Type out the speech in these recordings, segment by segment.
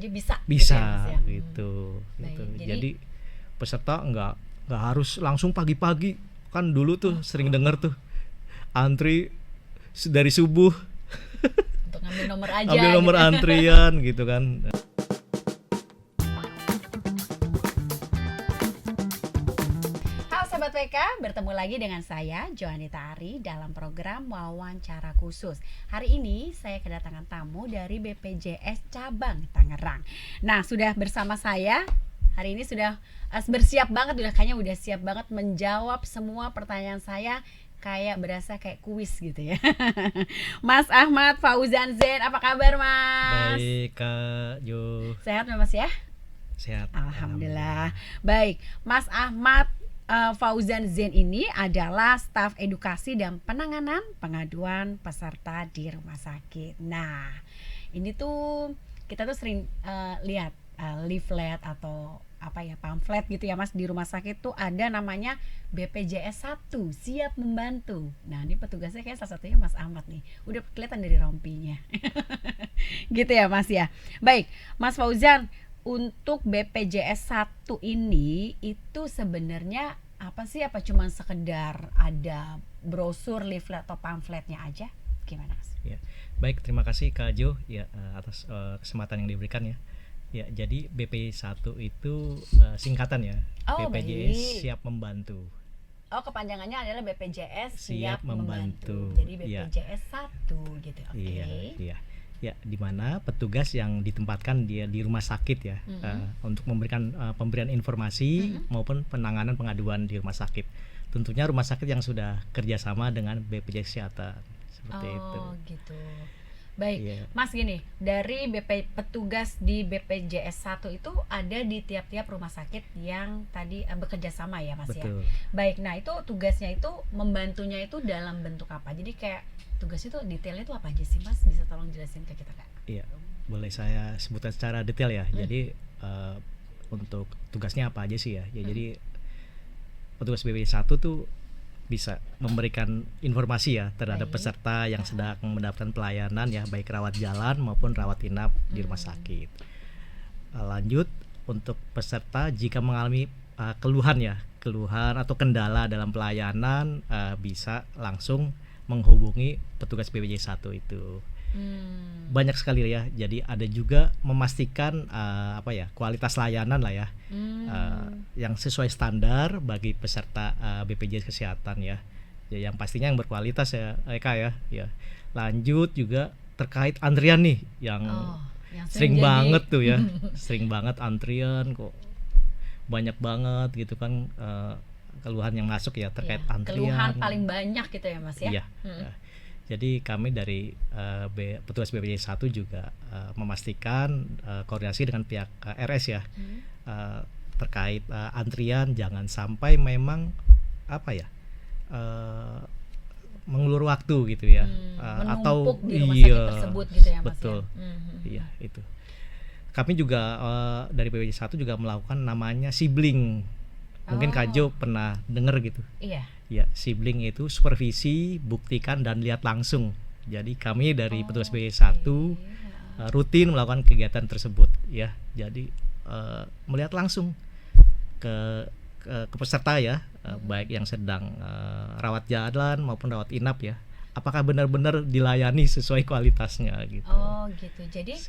jadi bisa gitu Bisa ya Mas ya. gitu. Baik, Jadi peserta nggak harus langsung pagi-pagi. Kan dulu tuh sering denger tuh antri dari subuh untuk ngambil nomor aja ambil nomor gitu. antrian gitu kan. Halo Sobat PK, bertemu lagi dengan saya Joanita Ari dalam program Wawancara Khusus. Hari ini saya kedatangan tamu dari BPJS Cabang Tangerang. Nah, sudah bersama saya hari ini sudah bersiap banget, kayaknya udah siap banget menjawab semua pertanyaan saya, kayak berasa kayak kuis gitu ya. Mas Ahmad Fauzan Zain, apa kabar Mas? Baik Kak Jo. Sehat Mas ya? Sehat. Alhamdulillah. Baik, Mas Ahmad Fauzan Zain ini adalah staf edukasi dan penanganan pengaduan peserta di rumah sakit. Nah, ini tuh kita tuh sering lihat leaflet atau pamflet gitu ya Mas, di rumah sakit tuh ada namanya BPJS 1 siap membantu. Nah, ini petugasnya kayak salah satunya Mas Ahmad nih. Udah kelihatan dari rompinya. Gitu ya Mas ya. Baik, Mas Fauzan, untuk BPJS 1 ini itu sebenarnya apa sih? Apa cuma sekedar ada brosur, leaflet atau pamfletnya aja? Gimana Mas? Ya. Baik, terima kasih Kak Jo ya atas kesempatan yang diberikan ya. Ya, jadi BP1 itu singkatan ya. Oh, BPJS baik. Siap Membantu. Oh, kepanjangannya adalah BPJS Siap Membantu. Jadi Ya. BPJS 1 gitu. Oke. Iya. Ya, di mana petugas yang ditempatkan dia di rumah sakit ya, untuk memberikan pemberian informasi maupun penanganan pengaduan di rumah sakit. Tentunya rumah sakit yang sudah kerjasama dengan BPJS Kesehatan seperti itu. Oh, gitu. Baik, Iya. Mas, gini, dari petugas di BPJS 1 itu ada di tiap-tiap rumah sakit yang tadi bekerja sama ya Mas Betul. ya. Baik, nah itu tugasnya itu membantunya itu dalam bentuk apa? Jadi kayak tugasnya itu detailnya itu apa aja sih Mas? Bisa tolong jelasin ke kita Kak? Iya, boleh saya sebutkan secara detail ya. Jadi untuk tugasnya apa aja sih ya? Ya jadi petugas BPJS 1 tuh bisa memberikan informasi ya terhadap Baik. peserta yang sedang mendapatkan pelayanan ya, baik rawat jalan maupun rawat inap di rumah sakit. Lanjut, untuk peserta jika mengalami keluhan atau kendala dalam pelayanan, bisa langsung menghubungi petugas BPJS 1 itu. Banyak sekali ya. Jadi ada juga memastikan kualitas layanan lah ya, yang sesuai standar bagi peserta BPJS Kesehatan ya. Ya, yang pastinya yang berkualitas ya Eka ya. Ya. Lanjut juga terkait antrian nih yang yang sering jadi- banget tuh ya. Sering banget antrian kok. Banyak banget gitu kan keluhan yang masuk ya terkait Iya, antrian. keluhan paling banyak gitu ya Mas ya. Iya. Ya. Jadi kami dari petugas BPJS 1 juga memastikan koordinasi dengan pihak RS ya, terkait antrian jangan sampai memang mengulur waktu gitu ya, atau menumpuk di rumah sakit tersebut gitu ya Mas betul. ya. Iya itu. Kami juga dari BPJS 1 juga melakukan namanya sibling. Mungkin Kak Jo pernah dengar gitu. Iya. Ya, sibling itu supervisi, buktikan dan lihat langsung. Jadi kami dari petugas BPJS 1 rutin melakukan kegiatan tersebut ya. Jadi melihat langsung ke peserta ya, baik yang sedang rawat jalan maupun rawat inap ya. Apakah benar-benar dilayani sesuai kualitasnya gitu. Oh, gitu. Jadi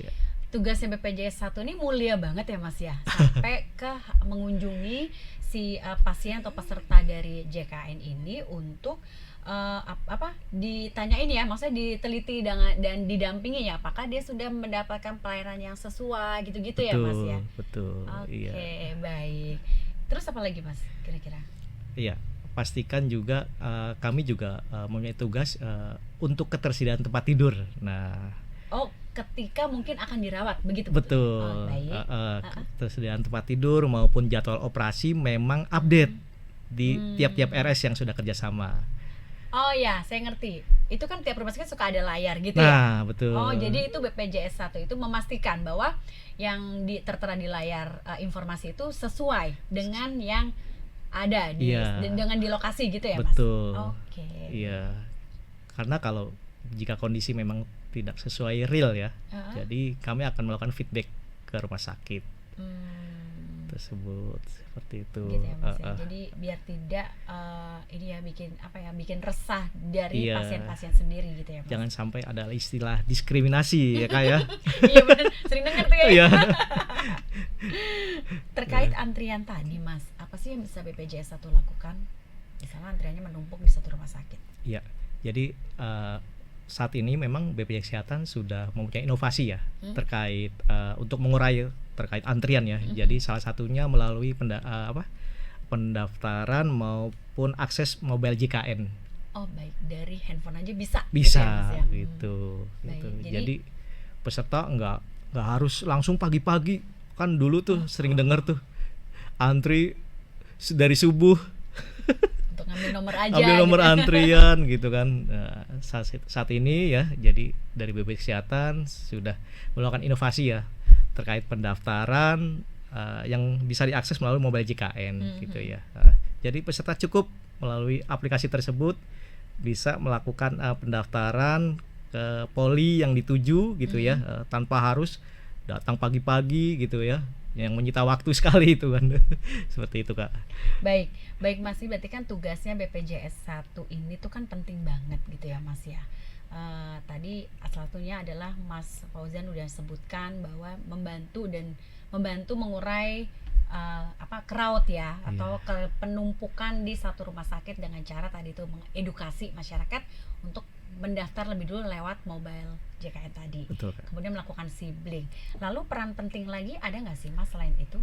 tugasnya BPJS 1 ini mulia banget ya Mas ya, sampai ke mengunjungi si pasien atau peserta dari JKN ini untuk ditanyain ya, maksudnya diteliti dan didampingi ya, apakah dia sudah mendapatkan pelayanan yang sesuai gitu-gitu ya Mas ya. Betul. Oke, Iya. baik. Terus apa lagi Mas kira-kira? Iya, pastikan juga kami juga mempunyai tugas untuk ketersediaan tempat tidur. Nah, Ketika mungkin akan dirawat begitu. Betul. Baik. Ketersediaan tempat tidur maupun jadwal operasi memang update di tiap-tiap RS yang sudah kerjasama. Oh ya, saya ngerti. Itu kan tiap rumah sakit suka ada layar gitu Nah, ya. betul. Oh, jadi itu BPJS 1 itu memastikan bahwa yang tertera di layar informasi itu sesuai dengan yang ada dengan di lokasi gitu ya Mas. Betul. Oke. Iya. Karena kalau jika kondisi memang tidak sesuai real ya, jadi kami akan melakukan feedback ke rumah sakit tersebut, seperti itu. Gitu ya Mas ya. Jadi biar tidak ini ya bikin resah dari Iya. pasien-pasien sendiri gitu ya Mas. Jangan sampai ada istilah diskriminasi ya Kak ya. Iya benar, sering dengar tuh ya. Iya. Terkait antrian tadi Mas, apa sih yang bisa BPJS 1 lakukan? Misalnya antriannya menumpuk di satu rumah sakit. Iya. Jadi saat ini memang BPJS Kesehatan sudah mempunyai inovasi ya terkait untuk mengurai terkait antrian ya. Jadi salah satunya melalui pendaftaran maupun akses mobile JKN. Oh baik, dari handphone aja bisa. Bisa gitu ya, Mas, ya? gitu. Baik, Gitu. jadi- Jadi peserta nggak harus langsung pagi-pagi, kan dulu tuh sering dengar tuh antri dari subuh Untuk ngambil nomor aja. ambil nomor gitu. antrian gitu kan. Nah, saat ini ya, jadi dari BPJS Kesehatan sudah melakukan inovasi ya terkait pendaftaran yang bisa diakses melalui mobile JKN gitu ya. Jadi peserta cukup melalui aplikasi tersebut bisa melakukan pendaftaran ke poli yang dituju gitu ya, tanpa harus datang pagi-pagi gitu ya, yang menyita waktu sekali itu kan. Seperti itu Kak. Baik Mas, berarti kan tugasnya BPJS 1 ini tuh kan penting banget gitu ya Mas ya. Tadi salah satunya adalah Mas Fauzan udah sebutkan bahwa membantu mengurai crowd ya, atau penumpukan di satu rumah sakit dengan cara tadi itu mengedukasi masyarakat untuk mendaftar lebih dulu lewat mobile JKN tadi. Betul Kak. Kemudian melakukan sibling. Lalu peran penting lagi ada nggak sih Mas selain itu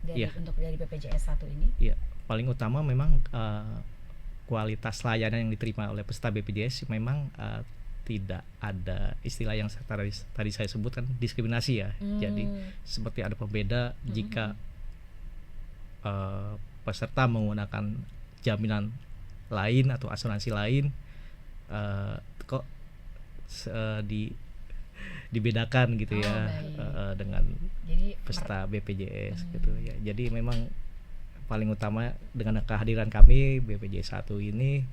dari BPJS 1 ini? Iya, paling utama memang kualitas layanan yang diterima oleh peserta BPJS memang tidak ada istilah yang tadi saya sebutkan diskriminasi ya. Jadi seperti ada pembeda jika peserta menggunakan jaminan lain atau asuransi lain, kok dibedakan gitu ya dengan peserta BPJS gitu ya. Jadi memang paling utama dengan kehadiran kami BPJS 1 ini,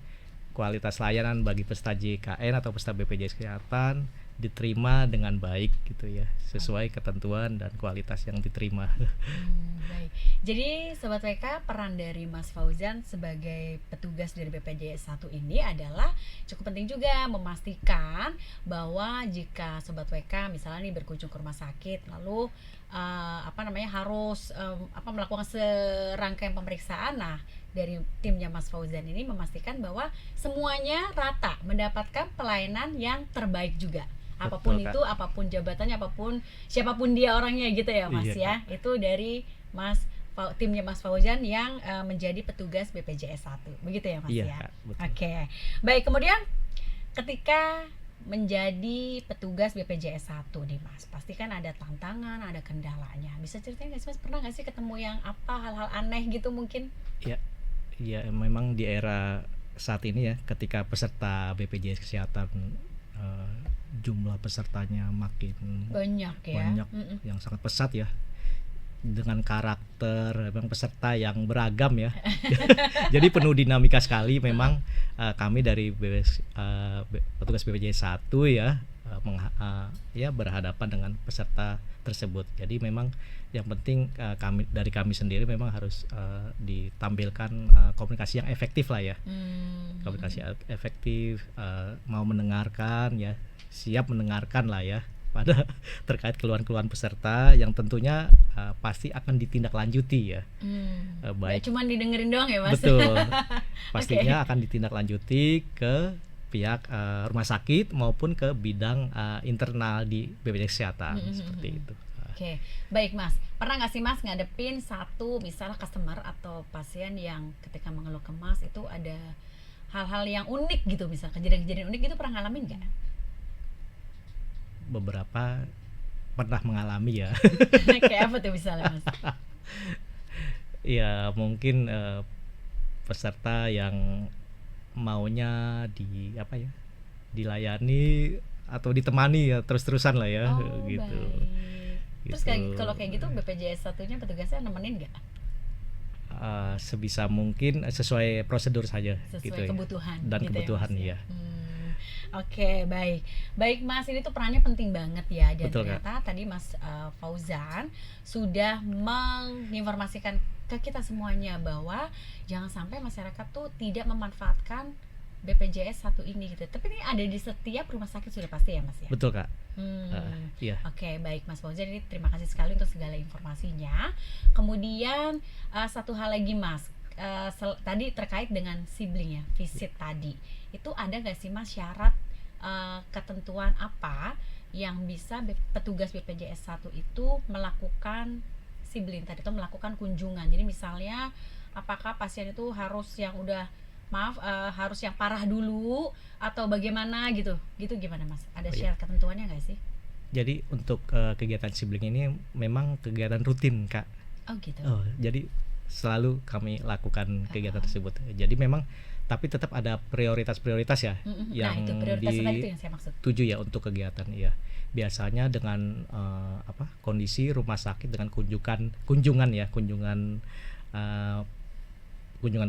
kualitas layanan bagi peserta JKN atau peserta BPJS Kesehatan diterima dengan baik gitu ya, sesuai ketentuan dan kualitas yang diterima. Baik. Jadi Sobat WK, peran dari Mas Fauzan sebagai petugas dari BPJS 1 ini adalah cukup penting juga memastikan bahwa jika Sobat WK misalnya nih berkunjung ke rumah sakit lalu harus melakukan serangkaian pemeriksaan. Nah, dari timnya Mas Fauzan ini memastikan bahwa semuanya rata mendapatkan pelayanan yang terbaik juga. Apapun Betul, itu, apapun jabatannya, siapapun dia orangnya gitu ya Mas ya. Itu dari timnya Mas Fauzan yang menjadi petugas BPJS 1. Begitu ya Mas ya. Kak, betul. Oke. Baik, kemudian ketika menjadi petugas BPJS 1 nih Mas, pasti kan ada tantangan, ada kendalanya. Bisa ceritain nggak sih Mas, pernah nggak sih ketemu yang hal-hal aneh gitu mungkin? Ya memang di era saat ini ya, ketika peserta BPJS Kesehatan jumlah pesertanya makin banyak yang sangat pesat ya, dengan karakter memang peserta yang beragam ya. Jadi penuh dinamika sekali memang. Kami dari petugas BPJS 1 ya berhadapan dengan peserta tersebut. Jadi memang yang penting kami sendiri memang harus ditampilkan komunikasi yang efektif lah ya. Komunikasi efektif, mau mendengarkan ya, siap mendengarkan lah ya pada terkait keluhan-keluhan peserta yang tentunya pasti akan ditindaklanjuti ya. Baik. Cuma didengerin doang ya Mas. Betul. Pastinya akan ditindaklanjuti ke pihak rumah sakit maupun ke bidang internal di BPJS Kesehatan seperti itu. Oke, baik Mas. Pernah nggak sih Mas ngadepin satu misalnya customer atau pasien yang ketika mengeluh ke Mas itu ada hal-hal yang unik gitu, misalnya kejadian-kejadian unik itu pernah ngalamin nggak? Beberapa pernah mengalami ya. Kayak apa tuh misalnya Mas? Ya mungkin peserta yang maunya dilayani atau ditemani ya terus-terusan lah ya gitu. Baik. Terus kalau kayak gitu BPJS 1-nya petugasnya nemenin nggak? Sebisa mungkin sesuai prosedur saja sesuai gitu kebutuhan ya. Dan gitu kebutuhan ya. ya. Oke, baik. Baik Mas, ini tuh perannya penting banget ya. Dan Betul, Kak. ternyata tadi Mas Fauzan sudah menginformasikan ke kita semuanya bahwa jangan sampai masyarakat tuh tidak memanfaatkan BPJS satu ini gitu. Tapi ini ada di setiap rumah sakit sudah pasti ya Mas ya? Betul, Kak. Iya. Oke, baik Mas Fauzan, ini terima kasih sekali untuk segala informasinya. Kemudian satu hal lagi Mas, tadi terkait dengan sibling ya, visit tadi. Itu ada nggak sih Mas syarat ketentuan apa yang bisa petugas BPJS 1 itu melakukan sibling tadi, atau melakukan kunjungan? Jadi misalnya apakah pasien itu harus yang harus yang parah dulu atau bagaimana gitu gimana Mas? Ada syarat ketentuannya nggak sih? Jadi untuk kegiatan sibling ini memang kegiatan rutin, Kak. Oh gitu. Jadi selalu kami lakukan kegiatan tersebut. Jadi memang tapi tetap ada prioritas ya yang itu prioritas tadi itu yang saya maksud. dituju ya untuk kegiatan ya. Biasanya dengan kondisi rumah sakit dengan kunjungan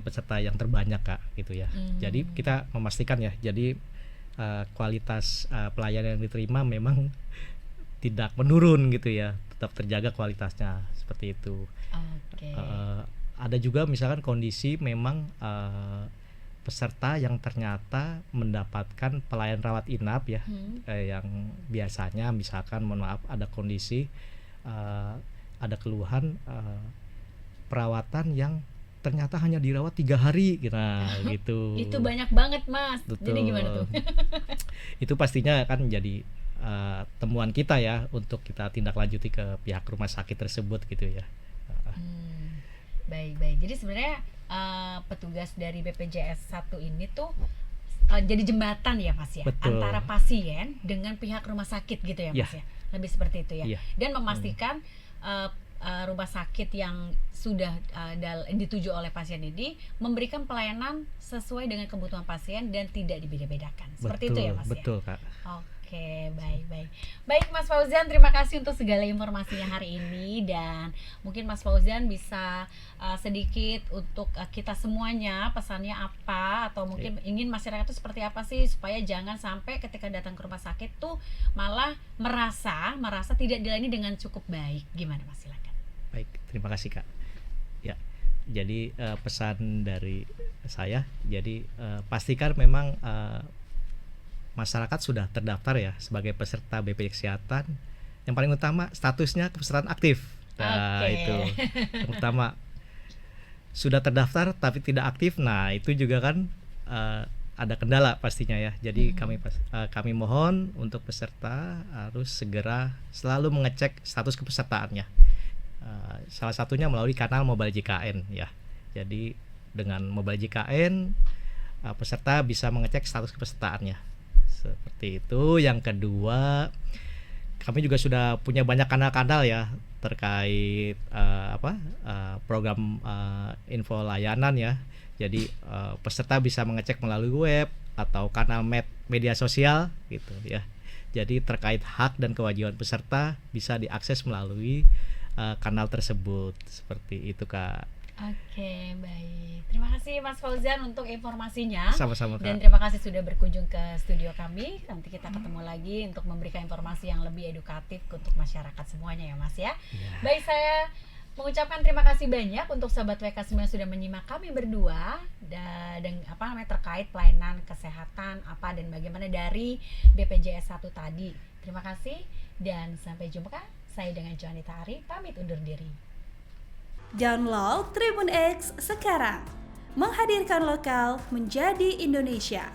peserta yang terbanyak, Kak, gitu ya. Jadi kita memastikan ya. Jadi kualitas pelayanan yang diterima memang tidak menurun gitu ya. Tetap terjaga kualitasnya seperti itu. Oke. Ada juga misalkan kondisi memang peserta yang ternyata mendapatkan pelayanan rawat inap ya, yang biasanya misalkan mohon maaf ada kondisi ada keluhan perawatan yang ternyata hanya dirawat 3 hari gitu. Itu banyak banget Mas. Betul. Jadi gimana tuh? Itu pastinya akan menjadi temuan kita ya untuk kita tindak lanjuti ke pihak rumah sakit tersebut gitu ya. Baik. Jadi sebenarnya petugas dari BPJS 1 ini tuh jadi jembatan ya Mas ya. Betul. Antara pasien dengan pihak rumah sakit gitu ya Mas ya. Lebih seperti itu ya. Dan memastikan rumah sakit yang sudah dituju oleh pasien ini memberikan pelayanan sesuai dengan kebutuhan pasien dan tidak dibeda-bedakan. Seperti itu ya Mas ya. Betul, Kak. Oke, baik Mas Fauzan, terima kasih untuk segala informasinya hari ini. Dan mungkin Mas Fauzan bisa sedikit untuk kita semuanya pesannya apa, atau mungkin ingin masyarakat itu seperti apa sih supaya jangan sampai ketika datang ke rumah sakit tuh malah merasa tidak dilayani dengan cukup baik. Gimana Mas, silakan. Baik, terima kasih, Kak. Ya, jadi pesan dari saya, jadi pastikan memang masyarakat sudah terdaftar ya sebagai peserta BPJS Kesehatan. Yang paling utama statusnya kepesertaan aktif. Itu yang utama. Sudah terdaftar tapi tidak aktif, nah itu juga kan ada kendala pastinya ya. Jadi kami mohon untuk peserta harus segera selalu mengecek status kepesertaannya. Salah satunya melalui kanal Mobile JKN ya. Jadi dengan Mobile JKN peserta bisa mengecek status kepesertaannya. Seperti itu. Yang kedua, kami juga sudah punya banyak kanal-kanal ya terkait program info layanan ya. Jadi peserta bisa mengecek melalui web atau kanal media sosial gitu ya. Jadi terkait hak dan kewajiban peserta bisa diakses melalui kanal tersebut. Seperti itu, Kak. Oke, baik. Terima kasih Mas Fauzan untuk informasinya. Sama-sama, Kak. Dan terima kasih sudah berkunjung ke studio kami. Nanti kita ketemu lagi untuk memberikan informasi yang lebih edukatif untuk masyarakat semuanya ya Mas ya. Baik, saya mengucapkan terima kasih banyak untuk sahabat WK semua yang sudah menyimak kami berdua dan terkait pelayanan kesehatan dan bagaimana dari BPJS 1 tadi. Terima kasih dan sampai jumpa. Saya dengan Joanita Ari pamit undur diri. Download Tribun X sekarang, menghadirkan lokal menjadi Indonesia.